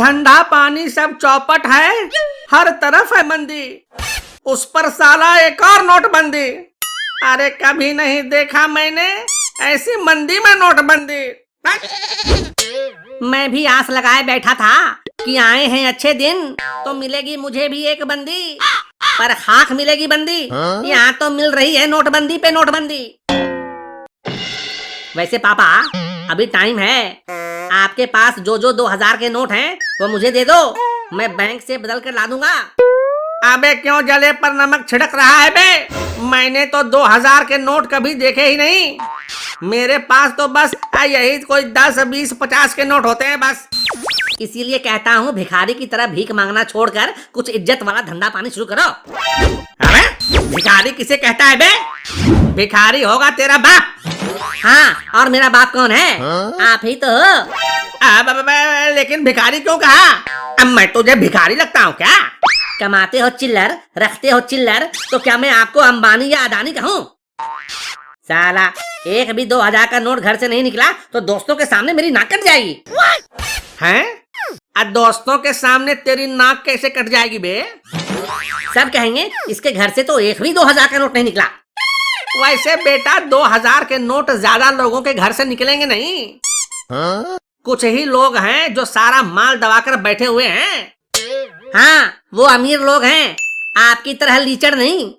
धंधा पानी सब चौपट है, हर तरफ है मंदी, उस पर साला एक और नोटबंदी। अरे कभी नहीं देखा मैंने ऐसी मंदी में नोटबंदी। मैं भी आस लगाए बैठा था कि आए हैं अच्छे दिन तो मिलेगी मुझे भी एक बंदी, पर खाक मिलेगी बंदी। यहाँ तो मिल रही है नोटबंदी पे नोटबंदी। वैसे पापा अभी टाइम है, आपके पास जो 2000 के नोट हैं वो मुझे दे दो, मैं बैंक से बदल कर ला दूंगा। अबे क्यों जले पर नमक छिड़क रहा है बे? मैंने तो 2000 के नोट कभी देखे ही नहीं। मेरे पास तो बस यही कोई 10, 20, 50 के नोट होते हैं बस। इसीलिए कहता हूँ भिखारी की तरह भीख मांगना छोड़कर कुछ इज्जत वाला धंधा पानी शुरू करो। अबे भिखारी किसे कहता है बे? भिखारी होगा तेरा बाप। हाँ, और मेरा बाप कौन है? आप ही तो हो। लेकिन भिखारी क्यों कहा? अब मैं तुझे भिखारी लगता हूँ क्या? कमाते हो चिल्लर, रखते हो चिल्लर, तो क्या मैं आपको अंबानी या अडानी कहूँ? साला एक भी 2000 का नोट घर से नहीं निकला तो दोस्तों के सामने मेरी नाक कट जाएगी। हैं? दोस्तों के सामने तेरी नाक कैसे कट जाएगी बे? सब कहेंगे इसके घर से तो एक भी 2000 का नोट नहीं निकला। वैसे बेटा 2000 के नोट ज्यादा लोगों के घर से निकलेंगे नहीं। कुछ ही लोग हैं जो सारा माल दबाकर बैठे हुए हैं। हाँ, वो अमीर लोग हैं, आपकी तरह लीचड़ नहीं।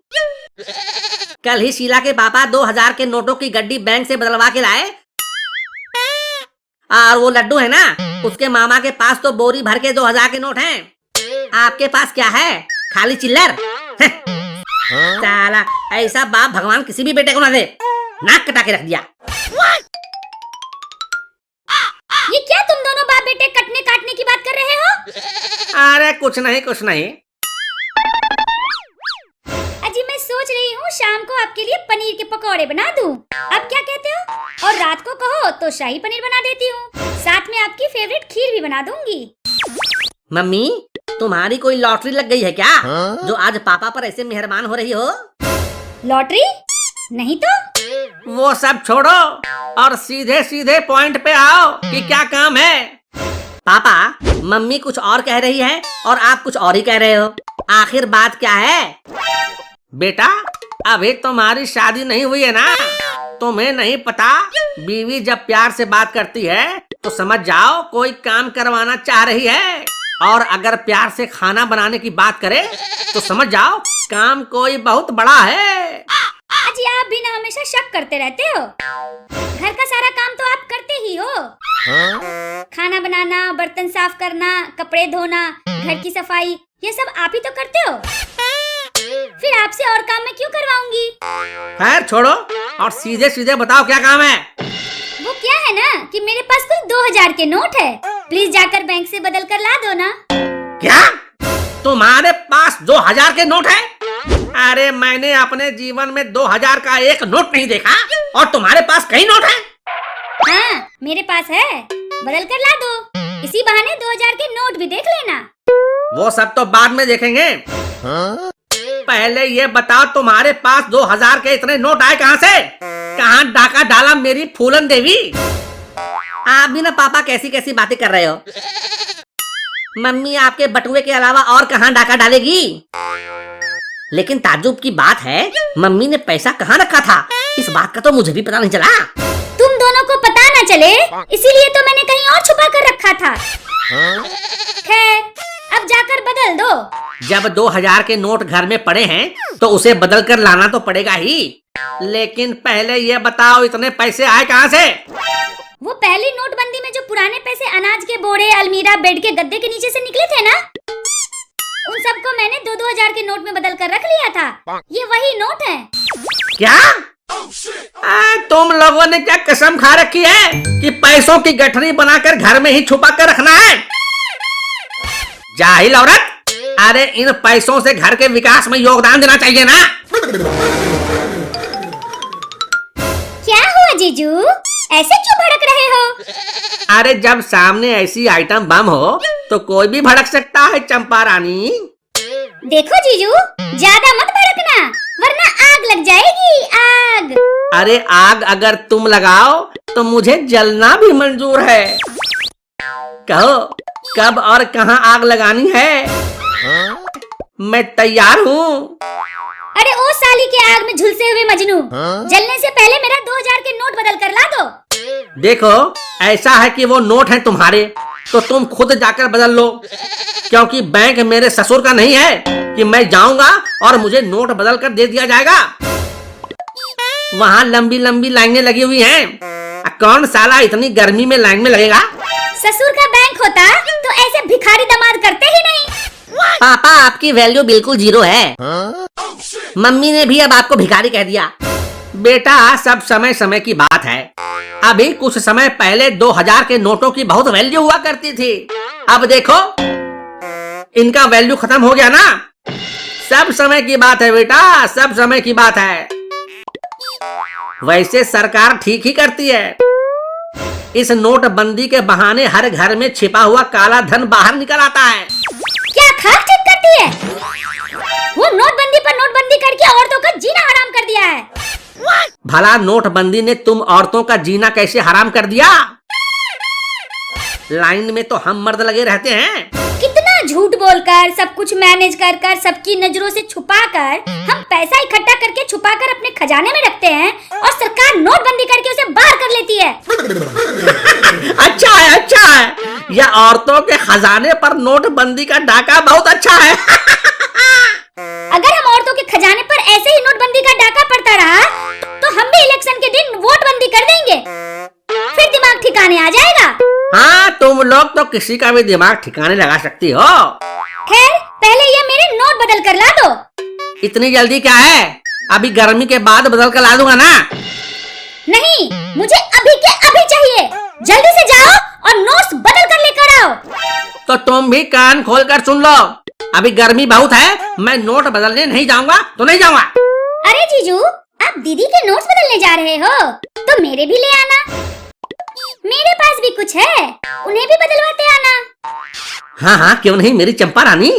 कल ही शीला के पापा 2000 के नोटों की गड्डी बैंक से बदलवा के लाए, और वो लड्डू है ना, उसके मामा के पास तो बोरी भर के 2000 के नोट हैं। आपके पास क्या है? खाली चिल्लर। साला ऐसा बाप भगवान किसी भी बेटे को ना दे। नाक कटा के रख दिया। ये क्या तुम दोनों बाप बेटे कटने काटने की बात कर रहे हो? अरे कुछ नहीं कुछ नहीं। अजी मैं सोच रही हूँ शाम को आपके लिए पनीर के पकौड़े बना दूँ। अब क्या कहते हो? और रात को कहो तो शाही पनीर बना देती हूँ, साथ में आपकी फेवरेट खीर भी बना दूंगी। मम्मी तुम्हारी कोई लॉटरी लग गई है क्या? जो आज पापा पर ऐसे मेहरबान हो रही हो? लॉटरी? नहीं तो। वो सब छोड़ो और सीधे सीधे पॉइंट पे आओ कि क्या काम है। पापा मम्मी कुछ और कह रही है और आप कुछ और ही कह रहे हो, आखिर बात क्या है? बेटा अभी तुम्हारी शादी नहीं हुई है ना, तुम्हें नहीं पता बीवी जब प्यार से बात करती है तो समझ जाओ कोई काम करवाना चाह रही है, और अगर प्यार से खाना बनाने की बात करे तो समझ जाओ काम कोई बहुत बड़ा है। अजी आप भी ना हमेशा शक करते रहते हो। घर का सारा काम तो आप करते ही हो। खाना बनाना, बर्तन साफ करना, कपड़े धोना, घर की सफाई, ये सब आप ही तो करते हो। फिर आपसे और काम मैं क्यों करवाऊंगी? खैर छोड़ो और सीधे सीधे बताओ क्या काम है। वो क्या है ना कि मेरे पास कोई 2000 के नोट है, प्लीज जाकर बैंक से बदल कर ला दो ना। क्या तुम्हारे पास 2000 के नोट है? अरे मैंने अपने जीवन में 2000 का एक नोट नहीं देखा और तुम्हारे पास कई नोट है? हाँ मेरे पास है, बदल कर ला दो, इसी बहाने 2000 के नोट भी देख लेना। वो सब तो बाद में देखेंगे। पहले ये बताओ तुम्हारे पास 2000 के इतने नोट आए कहाँ से? कहाँ डाका डाला मेरी फूलन देवी? आप भी ना पापा कैसी कैसी बातें कर रहे हो। मम्मी आपके बटुए के अलावा और कहाँ डाका डालेगी? लेकिन ताज्जुब की बात है मम्मी ने पैसा कहाँ रखा था, इस बात का तो मुझे भी पता नहीं चला। तुम दोनों को पता न चले इसीलिए तो मैंने कहीं और छुपा कर रखा था। खैर अब जाकर बदल दो। जब 2000 के नोट घर में पड़े हैं तो उसे बदल कर लाना तो पड़ेगा ही, लेकिन पहले ये बताओ इतने पैसे आए कहाँ से? वो पहली नोटबंदी में जो पुराने पैसे अनाज के बोरे, अलमीरा, बेड के गद्दे के नीचे से निकले थे ना, उन सबको मैंने 2000 के नोट में बदल कर रख लिया था। ये वही नोट है। क्या? तुम लोगों ने क्या कसम खा रखी है कि पैसों की गठरी बनाकर घर में ही छुपा कर रखना है? जाहिल औरत, अरे इन पैसों से घर के विकास में योगदान देना चाहिए ना। क्या हुआ जीजू, ऐसे क्यों भड़क रहे हो? अरे जब सामने ऐसी आइटम बम हो तो कोई भी भड़क सकता है चंपा रानी। देखो जीजू ज्यादा मत भड़कना वरना आग लग जाएगी, आग। अरे आग अगर तुम लगाओ तो मुझे जलना भी मंजूर है। कहो कब और कहां आग लगानी है, मैं तैयार हूँ। अरे ओ साली के आग में झुलसे हुए मजनू, जलने से पहले मेरा 2000 के नोट बदल कर ला दो। देखो, ऐसा है कि वो नोट हैं तुम्हारे, तो तुम खुद जाकर बदल लो, क्योंकि बैंक मेरे ससुर का नहीं है कि मैं जाऊंगा और मुझे नोट बदल कर दे दिया जाएगा। वहाँ लंबी लंबी लाइनें लगी हुई हैं। कौन साला इतनी गर्मी में लाइन में लगेगा। ससुर का बैंक होता तो ऐसे भिखारी दामाद करते ही नहीं। पापा, आपकी वैल्यू बिल्कुल 0 है। मम्मी ने भी अब आपको भिखारी कह दिया। बेटा, सब समय समय की बात है। अभी कुछ समय पहले 2000 के नोटों की बहुत वैल्यू हुआ करती थी। अब देखो, इनका वैल्यू खत्म हो गया ना। सब समय की बात है बेटा, सब समय की बात है। वैसे सरकार ठीक ही करती है। इस नोटबंदी के बहाने हर घर में छिपा हुआ काला धन बाहर निकल आता है। क्या खाक ठीक करती है? वो नोटबंदी पर नोटबंदी करके औरतों का जीना हराम कर दिया है। भला नोटबंदी ने तुम औरतों का जीना कैसे हराम कर दिया? लाइन में तो हम मर्द लगे रहते हैं। कितना झूठ बोलकर, सब कुछ मैनेज कर कर, सबकी नजरों से छुपाकर हम पैसा इकट्ठा करके छुपाकर अपने खजाने में रखते हैं, और सरकार नोटबंदी करके उसे बाहर कर लेती है। अच्छा है, अच्छा है। यह औरतों के खजाने पर नोटबंदी का डाका बहुत अच्छा है। अगर हम औरतों के खजाने पर ऐसे ही नोटबंदी का डाका पड़ता रहा, तो हम भी इलेक्शन के दिन वोटबंदी कर देंगे, फिर दिमाग ठिकाने आ जाएगा। हाँ, तुम लोग तो किसी का भी दिमाग ठिकाने लगा सकती हो। खैर, पहले ये मेरे नोट बदल कर ला दो। इतनी जल्दी क्या है? अभी गर्मी के बाद बदल कर ला दूंगा ना। नहीं, मुझे अभी के अभी चाहिए। जल्दी से जाओ और नोट्स बदल कर लेकर आओ। तो तुम भी कान खोल कर सुन लो। अभी गर्मी बहुत है, मैं नोट बदलने नहीं जाऊंगा तो नहीं जाऊंगा। अरे जीजू, आप दीदी के नोट्स बदलने जा रहे हो, तो मेरे भी ले आना। मेरे पास भी कुछ है, उन्हें भी बदलवाते आना। हाँ हाँ, क्यों नहीं मेरी चंपा रानी।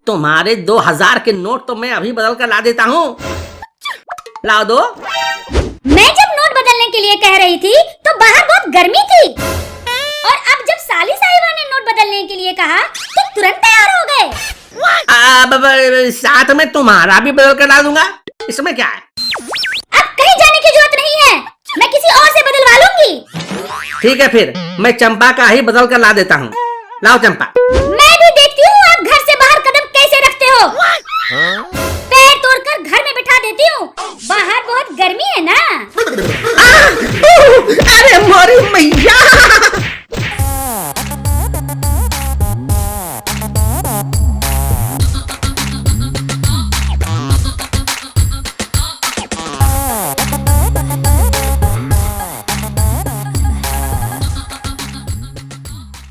तुम्हारे 2000 के नोट तो मैं अभी बदल कर ला देता हूँ। ला दो। मैं जब नोट बदलने के लिए कह रही थी तो बाहर बहुत गर्मी थी, और अब जब साली साहिबा ने नोट बदलने के लिए कहा तो तुरंत तैयार हो गए। अब साथ में तुम्हारा भी बदल कर ला दूंगा, इसमें क्या है। अब कहीं जाने की जरूरत नहीं है, मैं किसी और से बदलवा लूंगी। ठीक है, फिर मैं चंपा का ही बदल कर ला देता हूँ। लाओ चंपा। मैं भी देखती हूँ आप घर से बाहर कदम कैसे रखते हो। पैर तोड़कर घर में बिठा देती हूँ, बाहर बहुत गर्मी है ना।